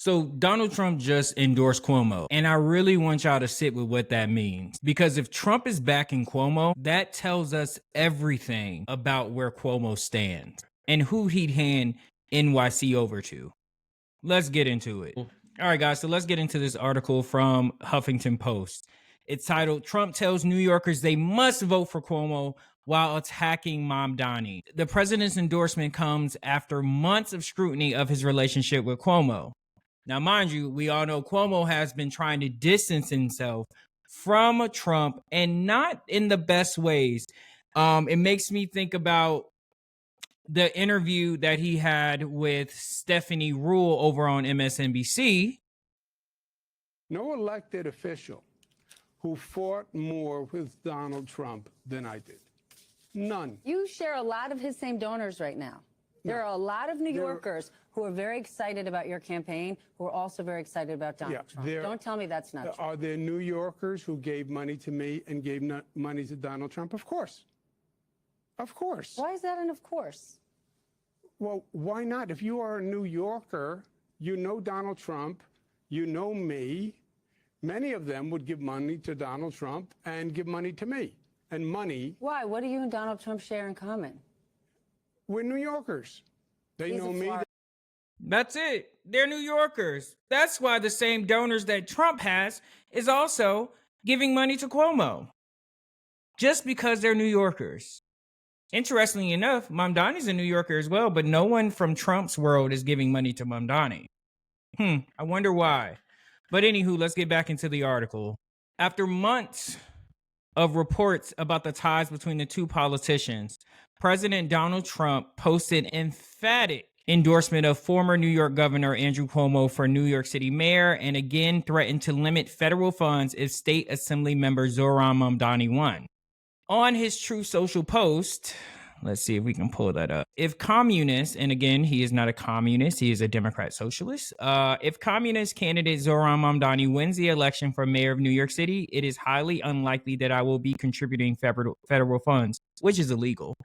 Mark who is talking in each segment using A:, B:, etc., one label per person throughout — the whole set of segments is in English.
A: So Donald Trump just endorsed Cuomo, and I really want y'all to sit with what that means. Because if Trump is backing Cuomo, that tells us everything about where Cuomo stands and who he'd hand NYC over to. Let's get into it. All right, guys, so let's get into this article from Huffington Post. It's titled, Trump Tells New Yorkers They Must Vote for Cuomo While Attacking Mamdani. The president's endorsement comes after months of scrutiny of his relationship with Cuomo. Now, mind you, we all know Cuomo has been trying to distance himself from Trump and not in the best ways. It makes me think about the interview that he had with Stephanie Rule over on MSNBC.
B: No elected official who fought more with Donald Trump than I did. None.
C: You share a lot of his same donors right now. There are a lot of New Yorkers who are very excited about your campaign, who are also very excited about Donald Trump. Don't tell me that's not true.
B: Are there New Yorkers who gave money to me and gave money to Donald Trump? Of course. Of course.
C: Why is that an of course?
B: Well, why not? If you are a New Yorker, you know Donald Trump, you know me. Many of them would give money to Donald Trump and give money to me. And money.
C: Why? What do you and Donald Trump share in common?
B: We're New Yorkers. They know me.
A: That's it. They're New Yorkers. That's why the same donors that Trump has is also giving money to Cuomo. Just because they're New Yorkers. Interestingly enough, Mamdani's a New Yorker as well, but no one from Trump's world is giving money to Mamdani. I wonder why. But anywho, let's get back into the article. After months of reports about the ties between the two politicians, President Donald Trump posted emphatic endorsement of former New York Governor Andrew Cuomo for New York City mayor, and again threatened to limit federal funds if State Assembly member Zohran Mamdani won. On his Truth Social post, let's see if we can pull that up. If communists, and again, he is not a communist, he is a Democrat socialist. If communist candidate Zohran Mamdani wins the election for mayor of New York City, it is highly unlikely that I will be contributing federal funds, which is illegal,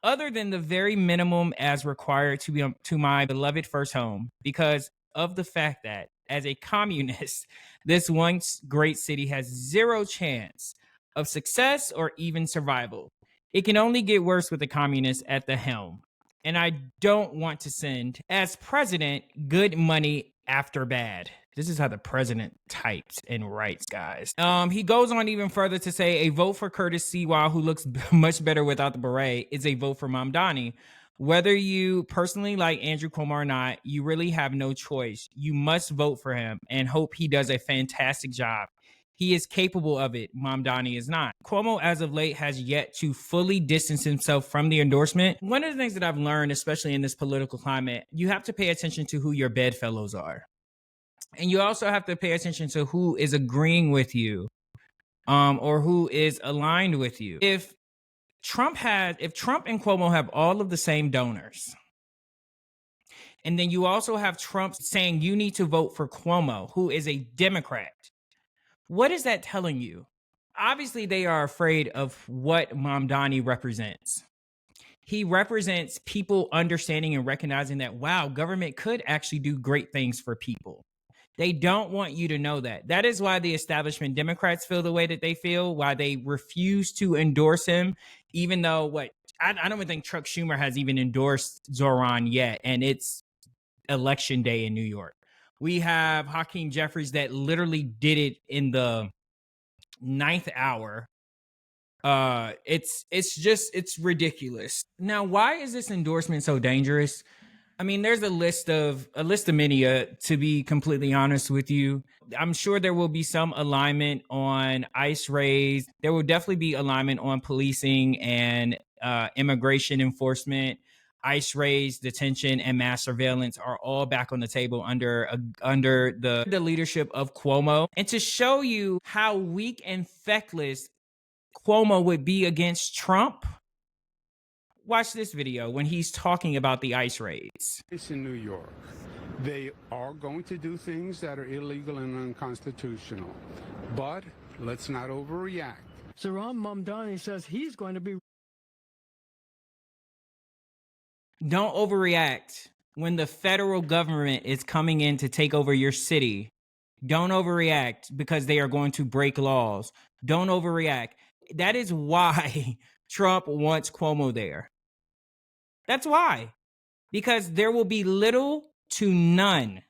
A: other than the very minimum as required to my beloved first home, because of the fact that as a communist, this once great city has zero chance of success or even survival. It can only get worse with the communists at the helm. And I don't want to send, as president, good money after bad. This is how the president types and writes, guys. He goes on even further to say a vote for Curtis Sewell, who looks much better without the beret, is a vote for Mamdani. Whether you personally like Andrew Cuomo or not, you really have no choice. You must vote for him and hope he does a fantastic job. He is capable of it. Mamdani is not. Cuomo, as of late, has yet to fully distance himself from the endorsement. One of the things that I've learned, especially in this political climate, you have to pay attention to who your bedfellows are. And you also have to pay attention to who is agreeing with you, or who is aligned with you. If Trump and Cuomo have all of the same donors, and then you also have Trump saying you need to vote for Cuomo, who is a Democrat, what is that telling you? Obviously, they are afraid of what Mamdani represents. He represents people understanding and recognizing that, wow, government could actually do great things for people. They don't want you to know that. That is why the establishment Democrats feel the way that they feel, why they refuse to endorse him, even though I don't even think Chuck Schumer has even endorsed Zohran yet, and it's election day in New York. We have Hakeem Jeffries that literally did it in the 9th hour. It's ridiculous. Now, why is this endorsement so dangerous? I mean, there's a list of many, to be completely honest with you. I'm sure there will be some alignment on ICE raids. There will definitely be alignment on policing and immigration enforcement. ICE raids, detention, and mass surveillance are all back on the table under the leadership of Cuomo. And to show you how weak and feckless Cuomo would be against Trump, watch this video when he's talking about the ICE raids.
B: It's in New York. They are going to do things that are illegal and unconstitutional. But let's not overreact.
D: Zohran Mamdani says he's going to be...
A: Don't overreact. when the federal government is coming in to take over your city, don't overreact because they are going to break laws. Don't overreact. That is why Trump wants Cuomo there. That's why. Because there will be little to none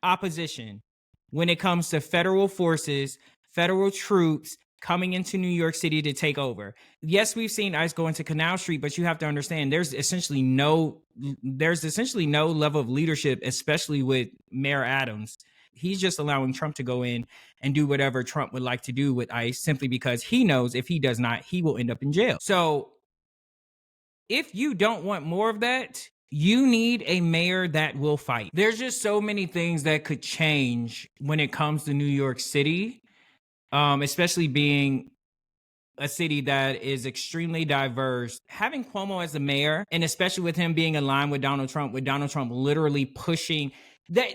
A: opposition when it comes to federal forces, federal troops coming into New York City to take over. Yes, we've seen ICE go into Canal Street, but you have to understand there's essentially no level of leadership, especially with Mayor Adams. He's just allowing Trump to go in and do whatever Trump would like to do with ICE simply because he knows if he does not, he will end up in jail. So if you don't want more of that, you need a mayor that will fight. There's just so many things that could change when it comes to New York City, especially being a city that is extremely diverse. Having Cuomo as the mayor, and especially with him being aligned with Donald Trump literally pushing that,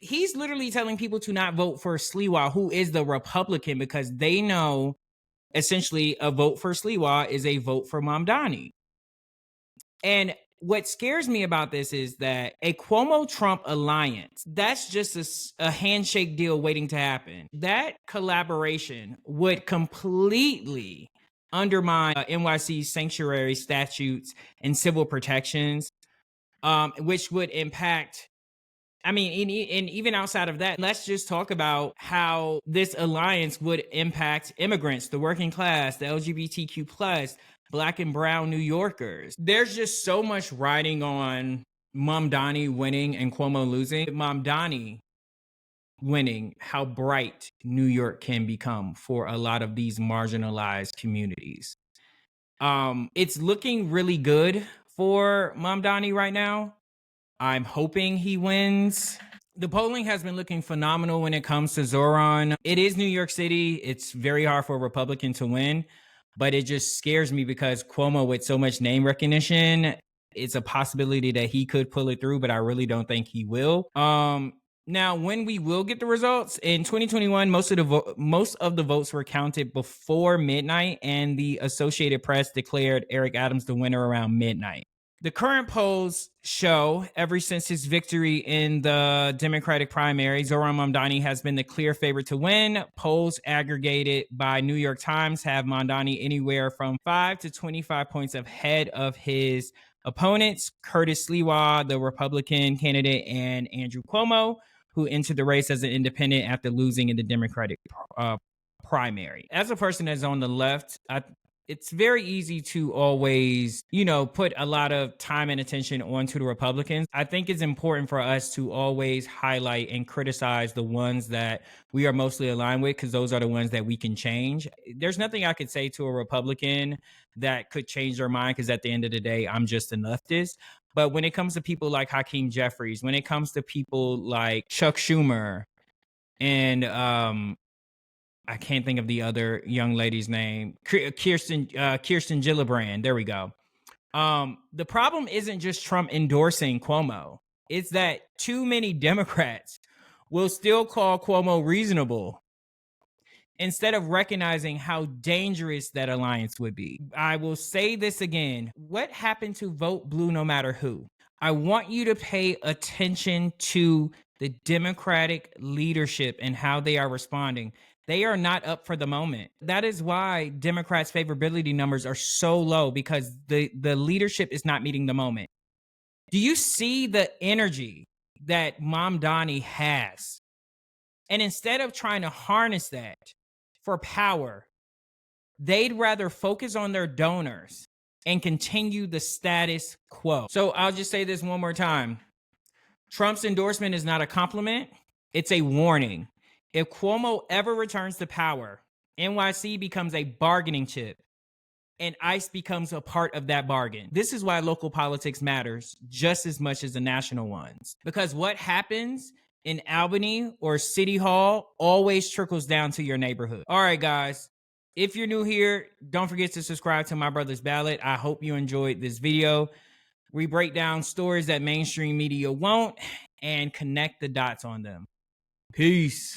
A: he's literally telling people to not vote for Sliwa, who is the Republican, because they know essentially a vote for Sliwa is a vote for Mamdani. And what scares me about this is that a Cuomo-Trump alliance, that's just a handshake deal waiting to happen. That collaboration would completely undermine NYC's sanctuary statutes and civil protections, which would impact, I mean, and even outside of that, let's just talk about how this alliance would impact immigrants, the working class, the LGBTQ plus, Black and brown New Yorkers. There's just so much riding on Mamdani winning and Cuomo losing. Mamdani winning, how bright New York can become for a lot of these marginalized communities. It's looking really good for Mamdani right now. I'm hoping he wins. The polling has been looking phenomenal when it comes to Zoran. It is New York City. It's very hard for a Republican to win, but it just scares me because Cuomo, with so much name recognition, it's a possibility that he could pull it through, but I really don't think he will. Now, when we will get the results in 2021, most of the votes were counted before midnight, and the Associated Press declared Eric Adams the winner around midnight. The current polls show, ever since his victory in the Democratic primary, Zoran Mamdani has been the clear favorite to win. Polls aggregated by New York Times have Mamdani anywhere from 5 to 25 points ahead of his opponents, Curtis Sliwa, the Republican candidate, and Andrew Cuomo, who entered the race as an independent after losing in the Democratic primary. As a person that's on the left, it's very easy to always, put a lot of time and attention onto the Republicans. I think it's important for us to always highlight and criticize the ones that we are mostly aligned with, because those are the ones that we can change. There's nothing I could say to a Republican that could change their mind, because at the end of the day, I'm just a leftist. But when it comes to people like Hakeem Jeffries, when it comes to people like Chuck Schumer, and I can't think of the other young lady's name, Kirsten Gillibrand. There we go. The problem isn't just Trump endorsing Cuomo. It's that too many Democrats will still call Cuomo reasonable instead of recognizing how dangerous that alliance would be. I will say this again. What happened to vote blue no matter who? I want you to pay attention to the Democratic leadership and how they are responding. They are not up for the moment. That is why Democrats' favorability numbers are so low, because the leadership is not meeting the moment. Do you see the energy that Mamdani has? And instead of trying to harness that for power, they'd rather focus on their donors and continue the status quo. So I'll just say this one more time. Trump's endorsement is not a compliment. It's a warning. If Cuomo ever returns to power, NYC becomes a bargaining chip, and ICE becomes a part of that bargain. This is why local politics matters just as much as the national ones. Because what happens in Albany or City Hall always trickles down to your neighborhood. All right, guys. If you're new here, don't forget to subscribe to My Brother's Ballot. I hope you enjoyed this video. We break down stories that mainstream media won't and connect the dots on them. Peace.